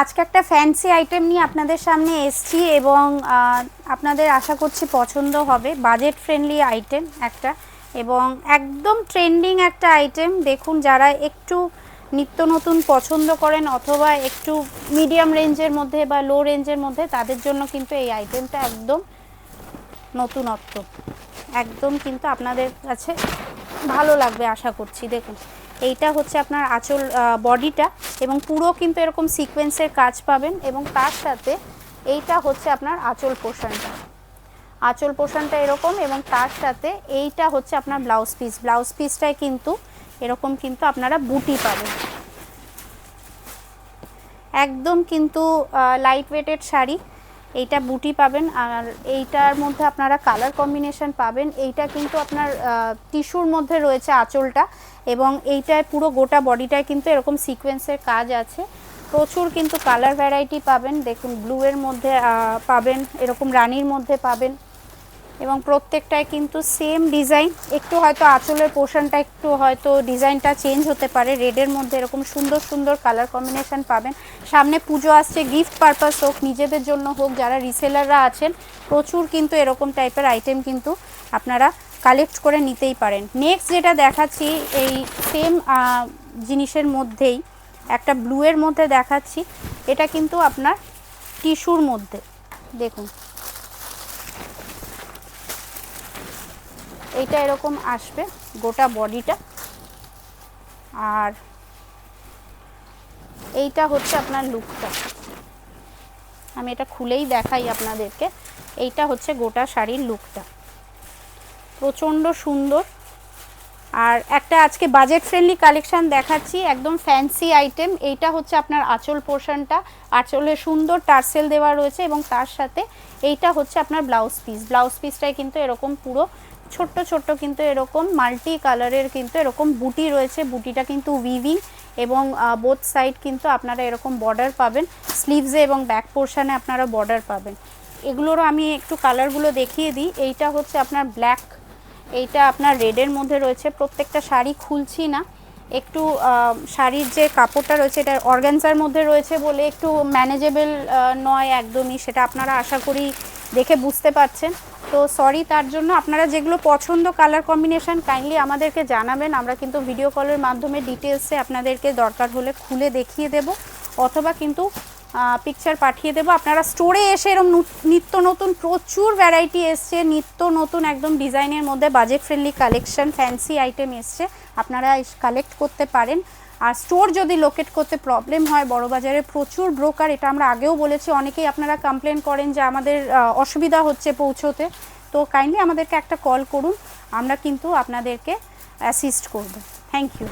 আজকে একটা fancy item নিয়ে আপনাদের সামনে এসেছি এবং আপনাদের আশা করছি পছন্দ হবে। বাজেট ফ্রেন্ডলি আইটেম একটা এবং একদম ট্রেন্ডিং একটা আইটেম। দেখুন, যারা একটু নিত্য নতুন পছন্দ করেন অথবা একটু মিডিয়াম রেঞ্জের মধ্যে বা লো রেঞ্জের মধ্যে, তাদের জন্য কিন্তু এই আইটেমটা একদম নতুনত্ব, একদম কিন্তু আপনাদের কাছে ভালো লাগবে আশা করছি। দেখুন, এইটা হচ্ছে আপনার আঁচল বডিটা এবং পুরো কিন্তু এরকম সিকোয়েন্সের কাজ পাবেন এবং তার সাথে এইটা হচ্ছে আপনার আঁচল পোর্শনটা। আঁচল পোর্শনটা এরকম এবং তার সাথে এইটা হচ্ছে আপনার ব্লাউজ পিস। ব্লাউজ পিসটায় কিন্তু এরকম কিন্তু আপনারা বুটি পাবেন। একদম কিন্তু লাইট ওয়েটেড শাড়ি, এইটা বুটি পাবেন আর এইটার মধ্যে আপনারা কালার কম্বিনেশন পাবেন। এইটা কিন্তু আপনার টিস্যুর মধ্যে রয়েছে আঁচলটা এবং এইটায় পুরো গোটা বডিটায় কিন্তু এরকম সিকোয়েন্সের কাজ আছে। প্রচুর কিন্তু কালার ভ্যারাইটি পাবেন। দেখুন, ব্লু এর মধ্যে পাবেন, এরকম রানির মধ্যে পাবেন এবং প্রত্যেকটায় কিন্তু সেম ডিজাইন। একটু হয়তো আঁচলের পোর্শনটা একটু হয়তো ডিজাইনটা চেঞ্জ হতে পারে। রেডের মধ্যে এরকম সুন্দর সুন্দর কালার কম্বিনেশন পাবেন। সামনে পুজো আসছে, গিফট পারপাস হোক, নিজেদের জন্য হোক, যারা রিসেলাররা আছেন, প্রচুর কিন্তু এরকম টাইপের আইটেম কিন্তু আপনারা কালেক্ট করে নিতেই পারেন। নেক্সট যেটা দেখাচ্ছি এই সেম জিনিসের মধ্যেই একটা ব্লু এর মধ্যে দেখাচ্ছি। এটা কিন্তু আপনার টিস্যুর মধ্যে। দেখুন, এইটা এরকম আসবে গোটা বডিটা আর এইটা হচ্ছে আপনার লুকটা। আমি এটা খুলেই দেখাই আপনাদেরকে। এইটা হচ্ছে গোটা শাড়ির লুকটা, প্রচণ্ড সুন্দর। আর একটা আজকে বাজেট ফ্রেন্ডলি কালেকশান দেখাচ্ছি, একদম ফ্যান্সি আইটেম। এইটা হচ্ছে আপনার আঁচল পোর্শনটা, আঁচলে সুন্দর টার্সেল দেওয়া রয়েছে এবং তার সাথে এইটা হচ্ছে আপনার ব্লাউজ পিস। ব্লাউজ পিসটাই কিন্তু এরকম পুরো ছোট্ট ছোট্ট কিন্তু এরকম মাল্টি কালারের কিন্তু এরকম বুটি রয়েছে। বুটিটা কিন্তু উইভিং এবং বোথ সাইড কিন্তু আপনারা এরকম বর্ডার পাবেন। স্লিভসে এবং ব্যাক পোর্শনে আপনারা বর্ডার পাবেন। এগুলোরও আমি একটু কালারগুলো দেখিয়ে দিই। এইটা হচ্ছে আপনার ব্ল্যাক, এইটা আপনার রেডের মধ্যে রয়েছে। প্রত্যেকটা শাড়ি খুলছি না, একটু শাড়ির যে কাপড়টা রয়েছে এটা অর্গানজার মধ্যে রয়েছে বলে একটু ম্যানেজেবল নয় একদমই, সেটা আপনারা আশা করি দেখে বুঝতে পারছেন। তো সরি তার জন্য। আপনারা যেগুলো পছন্দ কালার কম্বিনেশন কাইন্ডলি আমাদেরকে জানাবেন। আমরা কিন্তু ভিডিও কলের মাধ্যমে ডিটেলসে আপনাদেরকে দরকার হলে খুলে দেখিয়ে দেব অথবা কিন্তু পিকচার পাঠিয়ে দেবো। আপনারা স্টোরে এসে এরকম নিত্য নতুন প্রচুর ভ্যারাইটি এসছে, নিত্য নতুন একদম ডিজাইনের মধ্যে budget friendly collection fancy item এসছে, আপনারা কালেক্ট করতে পারেন। আর স্টোর যদি লোকেট করতে প্রবলেম হয়, বড়বাজারে প্রচুর ব্রোকার, এটা আমরা আগেও বলেছি। অনেকেই আপনারা কমপ্লেন করেন যে আমাদের অসুবিধা হচ্ছে পৌঁছোতে। তো কাইন্ডলি আমাদেরকে একটা কল করুন, আমরা কিন্তু আপনাদেরকে অ্যাসিস্ট করব। Thank you.